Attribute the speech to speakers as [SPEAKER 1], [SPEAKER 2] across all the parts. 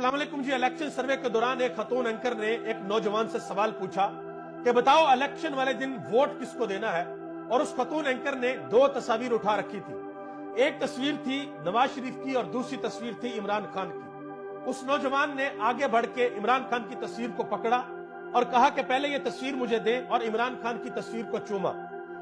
[SPEAKER 1] अस्सलाम वालेकुम जी। इलेक्शन सर्वे के दौरान एक खतून एंकर ने एक नौजवान से सवाल पूछा कि बताओ इलेक्शन वाले दिन वोट किसको देना है। और उस खतून एंकर ने दो तस्वीर उठा रखी थी। एक तस्वीर थी नवाज शरीफ की और दूसरी तस्वीर थी इमरान खान की। उस नौजवान ने आगे बढ़ के इमरान खान की तस्वीर को पकड़ा और कहा कि पहले ये तस्वीर मुझे दें, और इमरान खान की तस्वीर को चूमा।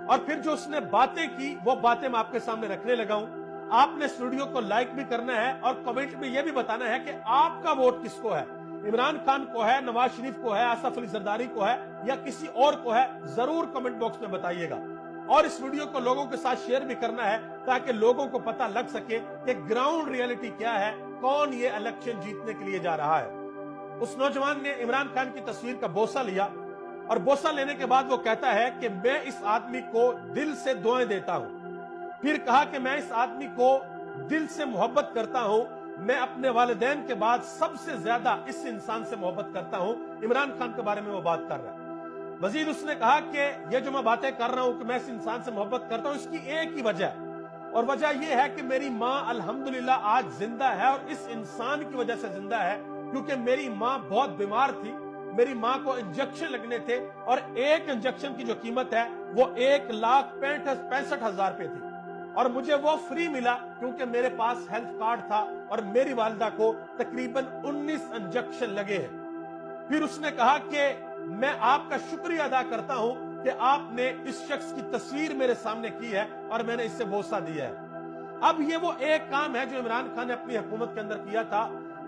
[SPEAKER 1] और फिर जो उसने बातें की वो बातें मैं आपके सामने रखने लगा हूं। आपने इस वीडियो को लाइक भी करना है और कमेंट में यह भी बताना है कि आपका वोट किसको है, इमरान खान को है, नवाज शरीफ को है, आसफ अली जरदारी को है या किसी और को है। जरूर कमेंट बॉक्स में बताइएगा। और इस वीडियो को लोगों के साथ शेयर भी करना है ताकि लोगों को पता लग सके कि ग्राउंड रियलिटी क्या है, कौन ये इलेक्शन जीतने के लिए जा रहा है। उस नौजवान ने इमरान खान की तस्वीर का बोसा लिया और बोसा लेने के बाद वो कहता है कि मैं इस आदमी को दिल से दुआएं देता हूं। फिर कहा कि मैं इस आदमी को दिल से मोहब्बत करता हूं। मैं अपने वालिदैन के बाद सबसे ज्यादा इस इंसान से मोहब्बत करता हूं। इमरान खान के बारे में वो बात कर रहा है। मजीद उसने कहा कि ये जो मैं बातें कर रहा हूं कि मैं इस इंसान से मोहब्बत करता हूं, इसकी एक ही वजह है, और वजह यह है कि मेरी माँ अल्हम्दुलिल्लाह आज जिंदा है और इस इंसान की वजह से जिंदा है, क्योंकि मेरी माँ बहुत बीमार थी। मेरी माँ को इंजेक्शन लगने थे और एक इंजेक्शन की जो कीमत है वो 1,65,000 रुपए थी, और मुझे वो फ्री मिला क्योंकि मेरे पास हेल्थ कार्ड था और मेरी वालिदा को तकरीबन 19 इंजेक्शन लगे हैं। फिर उसने कहा कि मैं आपका शुक्रिया अदा करता हूं कि आपने इस शख्स की तस्वीर मेरे सामने की है और मैंने इससे बोसा दिया है। अब ये वो एक काम है जो इमरान खान ने अपनी हुकूमत के अंदर किया था।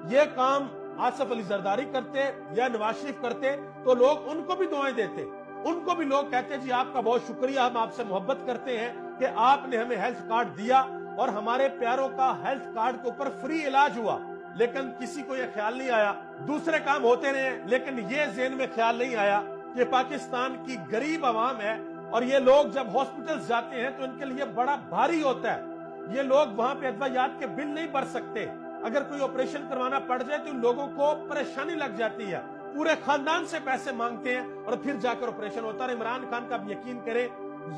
[SPEAKER 1] ये काम आसफ अली जरदारी करते या नवाज शरीफ करते तो लोग उनको भी दुआएं देते, उनको भी लोग कहते जी आपका बहुत शुक्रिया, हम आपसे मोहब्बत करते हैं कि आपने हमें हेल्थ कार्ड दिया और हमारे प्यारों का हेल्थ कार्ड के ऊपर फ्री इलाज हुआ। लेकिन किसी को यह ख्याल नहीं आया। दूसरे काम होते रहे, लेकिन ये ज़हन में ख्याल नहीं आया कि पाकिस्तान की गरीब आवाम है और ये लोग जब हॉस्पिटल जाते हैं तो इनके लिए बड़ा भारी होता है। ये लोग वहां पे अदवायात के बिल नहीं भर सकते। अगर कोई ऑपरेशन करवाना पड़ जाए तो इन लोगों को परेशानी लग जाती है, पूरे खानदान से पैसे मांगते हैं और फिर जाकर ऑपरेशन होता है। इमरान खान का आप यकीन करें,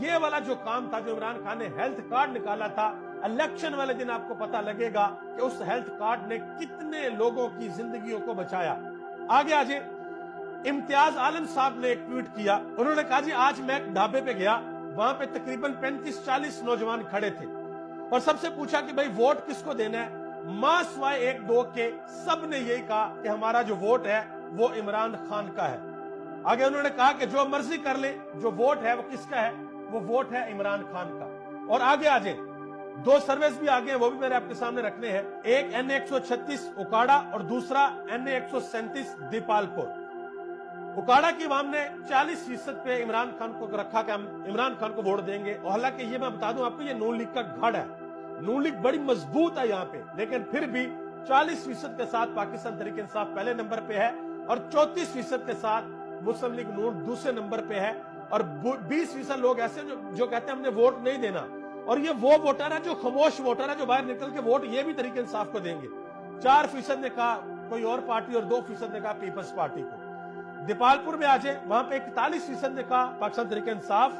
[SPEAKER 1] ये वाला जो काम था जो इमरान खान ने हेल्थ कार्ड निकाला था, इलेक्शन वाले दिन आपको पता लगेगा कि उस हेल्थ कार्ड ने कितने लोगों की जिंदगियों को बचाया। आगे आजे इम्तियाज आलम साहब ने एक ट्वीट किया। उन्होंने कहा जी आज मैं एक ढाबे पे गया, वहां पे तकरीबन 35-40 नौजवान खड़े थे और सबसे पूछा कि भाई वोट किसको देना है। मां सिवाय एक दो के सब ने यही कहा कि हमारा जो वोट है वो इमरान खान का है। आगे उन्होंने कहा कि जो मर्जी कर ले, जो वोट है वो किसका है, वो वोट है इमरान खान का। और आगे आजे दो सर्वेस भी आगे हैं, वो भी मैंने आपके सामने रखने हैं। एक NA 136 उकाड़ा और दूसरा NA 137 दीपालपुर। उकाड़ा की आवाम ने 40% पे इमरान खान को रखा कि हम इमरान खान को वोट देंगे। और हालांकि ये मैं बता दूं आपको, ये नून लीग का गढ़ है, नून लीग बड़ी मजबूत है यहाँ पे, लेकिन फिर भी 40% के साथ पाकिस्तान तहरीक इंसाफ पहले नंबर पे है और 34% के साथ मुस्लिम लीग नून दूसरे नंबर पे है, और 20% लोग ऐसे जो कहते हैं हमने वोट नहीं देना। और ये वो वोटर है जो खामोश वोटर है, जो बाहर निकल के वोट ये भी तरीके इंसाफ को देंगे। 4% ने कहा कोई और पार्टी और 2% ने कहा पीपल्स पार्टी को। दीपालपुर में आज वहां पे 41% ने कहा पाकिस्तान तहरीक इंसाफ,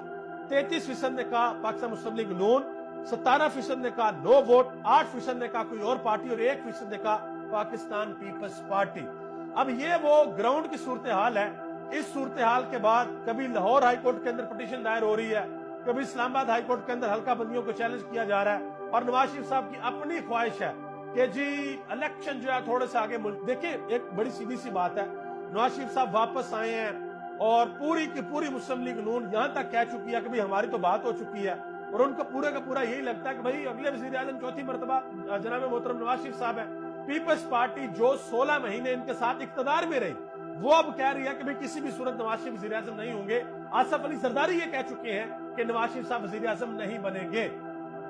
[SPEAKER 1] 33% ने कहा पाकिस्तान मुस्लिम लीग नून, 17% ने कहा नो वोट, 8% ने कहा कोई और पार्टी और 1% ने कहा पाकिस्तान पीपल्स पार्टी। अब ये वो ग्राउंड की सूरत हाल है। इस सूरत हाल के बाद कभी लाहौर हाईकोर्ट के अंदर पिटीशन दायर हो रही है, कभी इस्लामाबाद हाईकोर्ट के अंदर हल्का बंदियों को चैलेंज किया जा रहा है, और नवाज शरीफ साहब की अपनी ख्वाहिश है कि जी इलेक्शन जो है थोड़े से आगे मुल्क। देखिए एक बड़ी सीधी सी बात है, नवाज शरीफ साहब वापस आए हैं और पूरी की पूरी मुस्लिम लीग नून यहां तक कह चुकी है कि भाई हमारी तो बात हो चुकी है, और उनको पूरा का पूरा यही लगता है कि भाई अगले वजीर आजम चौथी मरतबा जनाब मोहतरम नवाज शरीफ साहब है। पीपल्स पार्टी जो 16 महीने इनके साथ इख्तदार में रही, वो अब कह रही है कि भाई किसी भी सूरत नवाज शरीफ वजीर आजम नहीं होंगे। आसफ अली जरदारी ये कह चुके हैं कि नवाज शरीफ साहब वजीर आजम नहीं बनेंगे,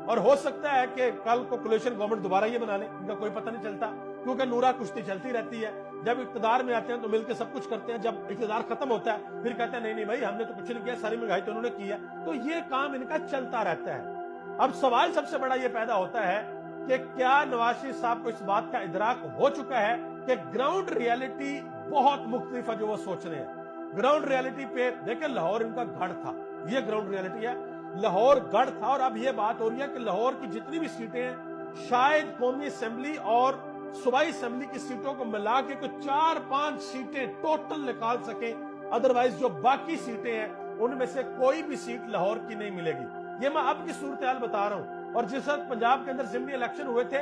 [SPEAKER 1] और हो सकता है कि कल को कोलिशन गवर्नमेंट दोबारा ये बना ले, इनका कोई पता नहीं चलता, क्योंकि नूरा कुश्ती चलती रहती है। जब इख्तदार में आते हैं तो मिलकर सब कुछ करते हैं, जब इख्तदार खत्म होता है फिर कहते हैं नहीं नहीं भाई हमने तो कुछ नहीं किया, सारी महंगाई तो उन्होंने की है। तो ये काम इनका चलता रहता है। अब सवाल सबसे बड़ा ये पैदा होता है कि क्या नवाज शरीफ साहब को इस बात का इदराक हो चुका है कि ग्राउंड रियलिटी बहुत मुख्तलिफ है जो वो सोच रहे हैं। ग्राउंड रियलिटी पे देखिए लाहौर इनका गढ़ था, ये ग्राउंड रियलिटी है, लाहौर गढ़ था। और अब ये बात हो रही है कि लाहौर की जितनी भी सीटें हैं शायद कौमी असेंबली और सूबाई असेंबली की सीटों को मिला के कुछ 4-5 सीटें टोटल निकाल सके, अदरवाइज जो बाकी सीटें हैं उनमें से कोई भी सीट लाहौर की नहीं मिलेगी। ये मैं अब की सूरत हाल बता रहा हूं। और जिस वक्त पंजाब के अंदर असेंबली इलेक्शन हुए थे,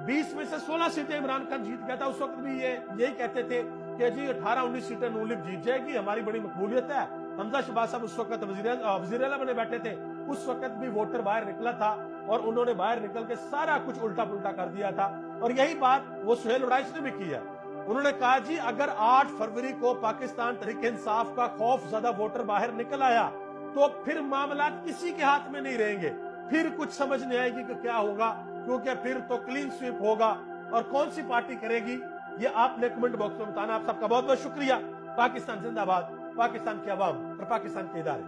[SPEAKER 1] 20 में से 16 सीटें इमरान खान जीत गया था। उस वक्त भी ये यही कहते थे कि जी 18-19 सीटें नून लीग जीत जाएगी, हमारी बड़ी मकबूलियत है। हमजा शहबाज साहब उस वक्त वजीर आला बने बैठे थे, उस वक्त भी वोटर बाहर निकला था और उन्होंने बाहर निकल के सारा कुछ उल्टा पुल्टा कर दिया था। और यही बात वो सुहेल उड़ाइश ने भी की है। उन्होंने कहा जी अगर 8 फरवरी को पाकिस्तान तहरीक इंसाफ का खौफ ज़्यादा वोटर बाहर निकल आया तो फिर मामला किसी के हाथ में नहीं रहेंगे, फिर कुछ समझ नहीं आएगी कि क्या होगा, क्योंकि फिर तो क्लीन स्वीप होगा और कौन सी पार्टी करेगी ये आपने कमेंट बॉक्स में बताना। आप सबका बहुत बहुत शुक्रिया। पाकिस्तान जिंदाबाद, पाकिस्तान की आवाम और पाकिस्तान के इदारे।